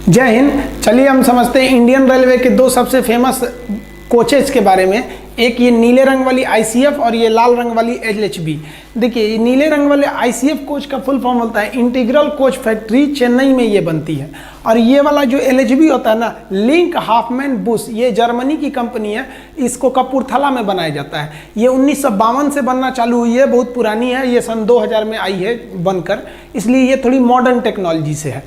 जय हिंद। चलिए हम समझते हैं इंडियन रेलवे के दो सबसे फेमस कोचेज के बारे में। एक ये नीले रंग वाली ICF और ये लाल रंग वाली LHB। देखिए नीले रंग वाले ICF कोच का फुल फॉर्म होता है इंटीग्रल कोच फैक्ट्री, चेन्नई में ये बनती है। और ये वाला जो LHB होता है ना, लिंक हाफमैन बुश, ये जर्मनी की कंपनी है, इसको कपूरथला में बनाया जाता है। ये 1952 से बनना चालू हुई है, बहुत पुरानी है, ये सन 2000 में आई है बनकर, इसलिए ये थोड़ी मॉडर्न टेक्नोलॉजी से है।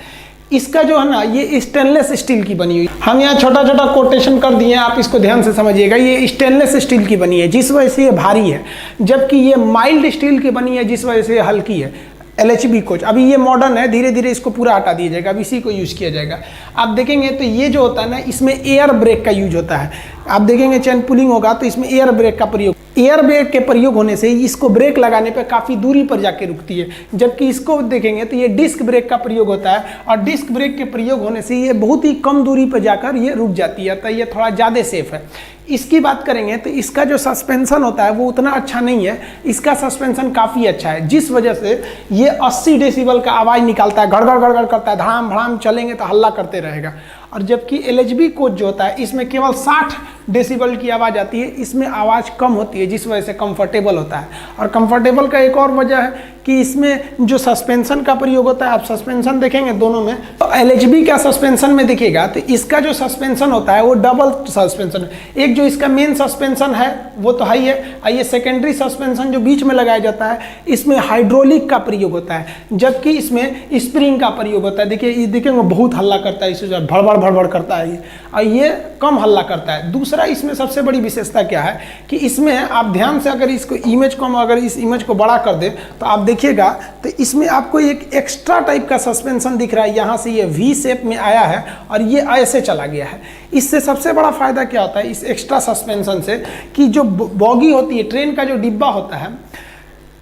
इसका जो है ना, ये स्टेनलेस स्टील की बनी हुई। हम यहाँ छोटा छोटा कोटेशन कर दिए हैं, आप इसको ध्यान से समझिएगा। ये स्टेनलेस स्टील की बनी है जिस वजह से ये भारी है, जबकि ये माइल्ड स्टील की बनी है जिस वजह से ये हल्की है। LHB कोच अभी ये मॉडर्न है, धीरे धीरे इसको पूरा हटा दिया जाएगा, अब इसी को यूज़ किया जाएगा। आप देखेंगे तो ये जो होता है ना, इसमें एयर ब्रेक का यूज होता है। आप देखेंगे चेन पुलिंग होगा तो इसमें एयर ब्रेक का प्रयोग, एयर ब्रेक के प्रयोग होने से इसको ब्रेक लगाने पर काफ़ी दूरी पर जाके रुकती है। जबकि इसको देखेंगे तो ये डिस्क ब्रेक का प्रयोग होता है, और डिस्क ब्रेक के प्रयोग होने से ये बहुत ही कम दूरी पर जाकर ये रुक जाती है, तो ये थोड़ा ज़्यादा सेफ है। इसकी बात करेंगे तो इसका जो सस्पेंशन होता है वो उतना अच्छा नहीं है, इसका सस्पेंशन काफ़ी अच्छा है, जिस वजह से ये 80 डेसिबल का आवाज़ निकालता है, गड़गड़ गड़गड़ करता है, धड़ाम भड़ाम चलेंगे तो हल्ला करते रहेगा। और जबकि LHB कोच जो होता है इसमें केवल 60 डेसिबल की आवाज़ आती है, इसमें आवाज़ कम होती है, जिस वजह से कंफर्टेबल होता है। और कंफर्टेबल का एक और वजह है कि इसमें जो सस्पेंशन का प्रयोग होता है, आप सस्पेंशन देखेंगे दोनों में, तो LHB का सस्पेंशन में दिखेगा तो इसका जो सस्पेंशन होता है वो डबल सस्पेंशन है। एक जो इसका मेन सस्पेंशन है वो तो है ही है, और ये सेकेंडरी सस्पेंशन जो बीच में लगाया जाता है इसमें हाइड्रोलिक का प्रयोग होता है, जबकि इसमें स्प्रिंग का प्रयोग होता है। देखिए ये देखेंगे बहुत हल्ला करता है, इससे भड़बड़ भड़बड़ करता है ये, और ये कम हल्ला करता है। दूसरा इसमें सबसे बड़ी विशेषता क्या है कि इसमें आप ध्यान से अगर इसको इमेज को, अगर इस इमेज को बड़ा कर दे तो आप देखिएगा तो इसमें आपको एक एक्स्ट्रा टाइप का सस्पेंशन दिख रहा है। यहाँ से ये V शेप में आया है और ये ऐसे चला गया है। इससे सबसे बड़ा फायदा क्या होता है इस एक्स्ट्रा सस्पेंशन से, कि जो बॉगी होती है, ट्रेन का जो डिब्बा होता है,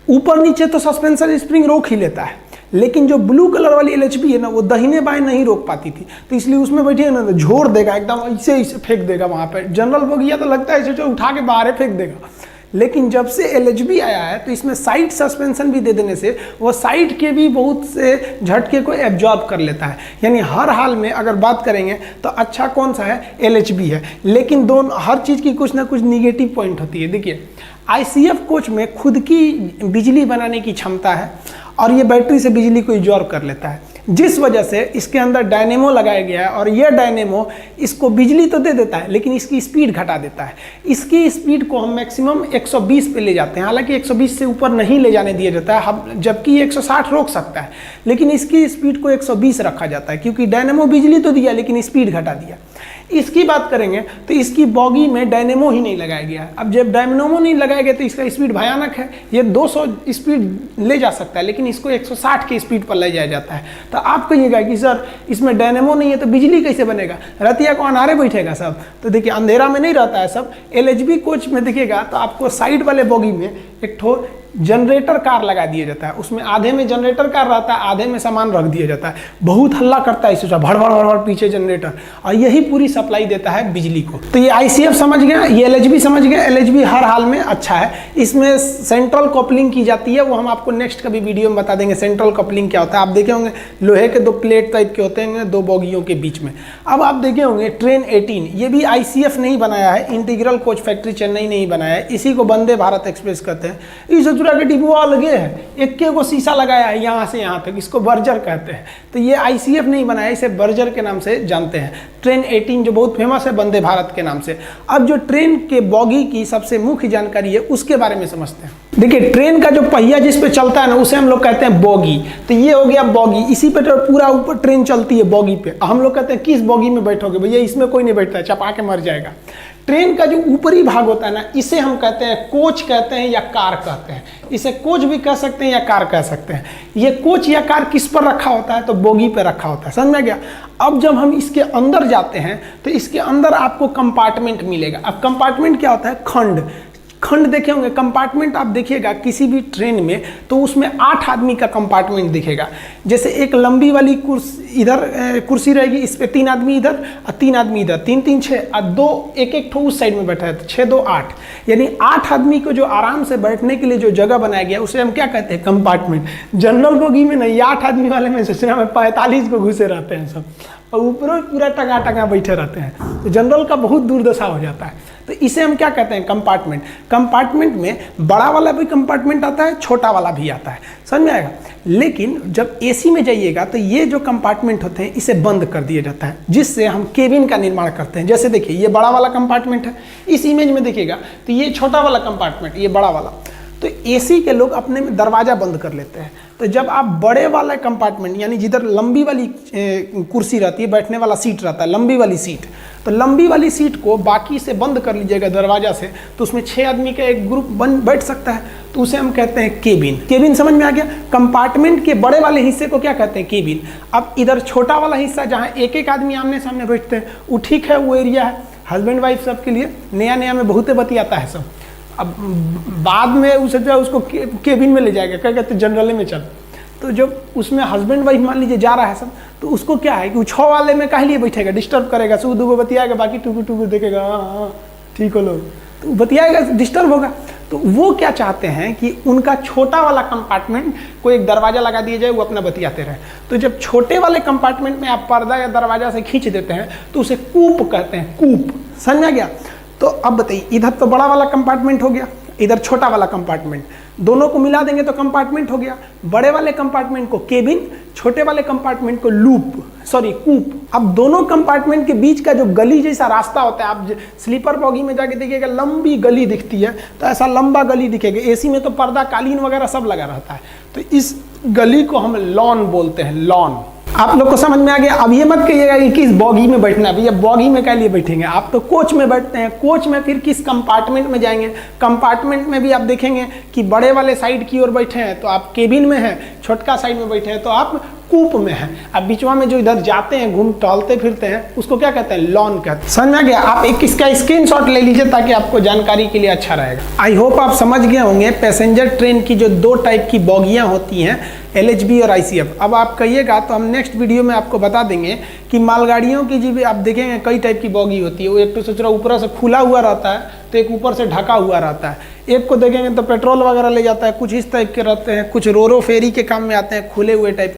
ऊपर नीचे तो सस्पेंशन स्प्रिंग रोक ही लेता है, लेकिन जो ब्लू कलर वाली LHB है ना, वो दाहिने बाएं नहीं रोक पाती थी, तो इसलिए उसमें बैठिए ना तो झोर देगा एकदम, ऐसे फेंक देगा वहाँ पे। जनरल बोगिया तो लगता है इसे उठा के बाहर फेंक देगा। लेकिन जब से LHB आया है तो इसमें साइड सस्पेंशन भी दे देने से वो साइड के भी बहुत से झटके को एब्जॉर्ब कर लेता है। यानी हर हाल में अगर बात करेंगे तो अच्छा कौन सा है, LHB है। लेकिन दोनों हर चीज़ की कुछ ना कुछ निगेटिव पॉइंट होती है। देखिए ICF कोच में खुद की बिजली बनाने की क्षमता है और ये बैटरी से बिजली को एब्जॉर्ब कर लेता है, जिस वजह से इसके अंदर डायनेमो लगाया गया है। और ये डायनेमो इसको बिजली तो दे देता है लेकिन इसकी स्पीड घटा देता है। इसकी स्पीड को हम मैक्सिमम 120 पे ले जाते हैं, हालांकि 120 से ऊपर नहीं ले जाने दिया जाता है, जबकि ये 160 रोक सकता है, लेकिन इसकी स्पीड को 120 रखा जाता है, क्योंकि डायनेमो बिजली तो दिया लेकिन स्पीड घटा दिया। इसकी बात करेंगे तो इसकी बॉगी में डायनेमो ही नहीं लगाया गया है। अब जब डायनेमो नहीं लगाया गया तो इसका स्पीड भयानक है, ये 200 स्पीड ले जा सकता है, लेकिन इसको 160 की स्पीड पर ले जाया जाता है। तो आप कहिएगा कि सर इसमें डायनेमो नहीं है तो बिजली कैसे बनेगा, रतिया को अनारे बैठेगा सब? तो देखिए अंधेरा में नहीं रहता है सब। LHB कोच में देखिएगा तो आपको साइड वाले बॉगी में एक ठो जनरेटर कार लगा दिया जाता है, उसमें आधे में जनरेटर कार रहता है, आधे में सामान रख दिया जाता है। बहुत हल्ला करता है इसे, भड़बड़ भड़बड़ पीछे जनरेटर, और यही पूरी सप्लाई देता है बिजली को। तो ये ICF समझ गया, ये LHB समझ गया। LHB हर हाल में अच्छा है। इसमें सेंट्रल कपलिंग की जाती है, वो हम आपको नेक्स्ट कभी वीडियो में बता देंगे सेंट्रल कपलिंग क्या होता है। आप देखे होंगे लोहे के 2 प्लेट टाइप के होते हैं 2 बोगियों के बीच में। अब आप देखे होंगे ट्रेन 18, ये भी ICF नहीं बनाया है, इंटीग्रल कोच फैक्ट्री चेन्नई नहीं बनाया है, इसी को वंदे भारत एक्सप्रेस कहते हैं। इस के डिब्बा लगे है, एक को शीशा लगाया है यहाँ से यहाँ तक, इसको बर्जर कहते हैं। तो ये ICF नहीं बनाया, इसे बर्जर के नाम से जानते हैं। ट्रेन 18 जो बहुत फेमस है वंदे भारत के नाम से। अब जो ट्रेन के बॉगी की सबसे मुख्य जानकारी है उसके बारे में समझते हैं। देखिए ट्रेन का जो पहिया जिस पे चलता है ना, उसे हम लोग कहते हैं बॉगी। तो ये हो गया बॉगी, इसी पे तो पूरा ऊपर ट्रेन चलती है बॉगी पे। हम लोग कहते हैं किस बॉगी में बैठोगे भैया, इसमें कोई नहीं बैठता है, चपा के मर जाएगा। ट्रेन का जो ऊपरी भाग होता है ना, इसे हम कहते हैं कोच कहते हैं या कार कहते हैं। इसे कोच भी कह सकते हैं या कार कह सकते हैं। ये कोच या कार किस पर रखा होता है, तो बोगी पे रखा होता है, समझ में गया। अब जब हम इसके अंदर जाते हैं तो इसके अंदर आपको कंपार्टमेंट मिलेगा। अब कंपार्टमेंट क्या होता है, खंड। खंड देखे होंगे, कंपार्टमेंट आप देखिएगा किसी भी ट्रेन में तो उसमें 8 आदमी का कंपार्टमेंट दिखेगा। जैसे एक लंबी वाली कुर्सी इधर कुर्सी रहेगी, इस पे 3 आदमी इधर और 3 आदमी इधर, 3 3 6 और 2 एक ठो उस साइड में बैठा है, तो 6 2 8, यानी 8 आदमी को जो आराम से बैठने के लिए जो जगह बनाया गया उसे हम क्या कहते हैं, कंपार्टमेंट। जनरल बोगी में नहीं, 8 आदमी वाले में सोचना में 45 को घुसे रहते हैं सब, और ऊपर पूरा टंगा टंगा बैठे रहते हैं, तो जनरल का बहुत दुर्दशा हो जाता है। तो इसे हम क्या कहते हैं, कंपार्टमेंट। कंपार्टमेंट में बड़ा वाला भी कंपार्टमेंट आता है, छोटा वाला भी आता है, समझ में आएगा। लेकिन जब एसी में जाइएगा तो ये जो कंपार्टमेंट होते हैं इसे बंद कर दिया जाता है, जिससे हम केबिन का निर्माण करते हैं। जैसे देखिए ये बड़ा वाला कंपार्टमेंट है, इस इमेज में देखिएगा तो ये छोटा वाला कंपार्टमेंट, ये बड़ा वाला। तो एसी के लोग अपने में दरवाज़ा बंद कर लेते हैं। तो जब आप बड़े वाला कंपार्टमेंट यानी जिधर लंबी वाली कुर्सी रहती है, बैठने वाला सीट रहता है, लंबी वाली सीट, तो लंबी वाली सीट को बाकी से बंद कर लीजिएगा दरवाजा से, तो उसमें 6 आदमी का एक ग्रुप बैठ सकता है, तो उसे हम कहते हैं केबिन। केबिन समझ में आ गया। कंपार्टमेंट के बड़े वाले हिस्से को क्या कहते हैं, केबिन। अब इधर छोटा वाला हिस्सा जहाँ एक एक आदमी आमने सामने बैठते हैं, वो ठीक है, वो एरिया है हस्बैंड वाइफ सबके लिए। नया नया में बहुते बतियाता है सब। अब बाद में उसे जो है उसको केबिन में ले जाएगा, क्या कहते हैं, जनरल में चल। तो जब उसमें हस्बैंड वाइफ मान लीजिए जा रहा है सब, तो उसको क्या है कि वो 6 वाले में काहे लिए बैठेगा, डिस्टर्ब करेगा, सुबह दुबह बतियाएगा, बाकी टुकु टुकु देखेगा, हाँ ठीक हो लोग, तो बतियाएगा, डिस्टर्ब होगा। तो वो क्या चाहते हैं कि उनका छोटा वाला कंपार्टमेंट को एक दरवाजा लगा दिया जाए, वो अपना बतियाते रहे। तो जब छोटे वाले कंपार्टमेंट में आप पर्दा या दरवाजा से खींच देते हैं तो उसे कूप कहते हैं, कूप। समझ में गया। तो अब बताइए, इधर तो बड़ा वाला कंपार्टमेंट हो गया, इधर छोटा वाला कंपार्टमेंट, दोनों को मिला देंगे तो कंपार्टमेंट हो गया। बड़े वाले कंपार्टमेंट को केबिन, छोटे वाले कंपार्टमेंट को कूप। अब दोनों कंपार्टमेंट के बीच का जो गली जैसा रास्ता होता है, आप स्लीपर बॉगी में जाके देखिएगा लंबी गली दिखती है, तो ऐसा लंबा गली दिखेगा। एसी में तो पर्दा कालीन वगैरह सब लगा रहता है, तो इस गली को हम लॉन बोलते हैं, लॉन। आप लोग को समझ में आ गया। अब ये मत कहिएगा कि किस बॉगी में बैठना है, भैया बॉगी में क्या लिए बैठेंगे, आप तो कोच में बैठते हैं। कोच में फिर किस कंपार्टमेंट में जाएंगे, कंपार्टमेंट में भी आप देखेंगे कि बड़े वाले साइड की ओर बैठे हैं तो आप केबिन में हैं, छोटका साइड में बैठे हैं तो आप कूप में हैं। अब बीचवा में जो इधर जाते हैं, घूम टहलते फिरते हैं, उसको क्या कहते हैं, लॉन कहते हैं। समझ में आ गया। आप एक इसका स्क्रीनशॉट ले लीजिए ताकि आपको जानकारी के लिए अच्छा रहेगा। आई होप आप समझ गए होंगे पैसेंजर ट्रेन की जो 2 टाइप की बॉगियाँ होती हैं, LHB और ICF। अब आप कहिएगा तो हम नेक्स्ट वीडियो में आपको बता देंगे कि मालगाड़ियों की जी भी आप देखेंगे कई टाइप की बॉगी होती है। वो एक तो सोच रहा ऊपर से खुला हुआ रहता है, तो एक ऊपर से ढका हुआ रहता है। एक को देखेंगे तो पेट्रोल वगैरह ले जाता है, कुछ इस टाइप के रहते हैं, कुछ रोरो फेरी के काम में आते हैं, खुले हुए टाइप।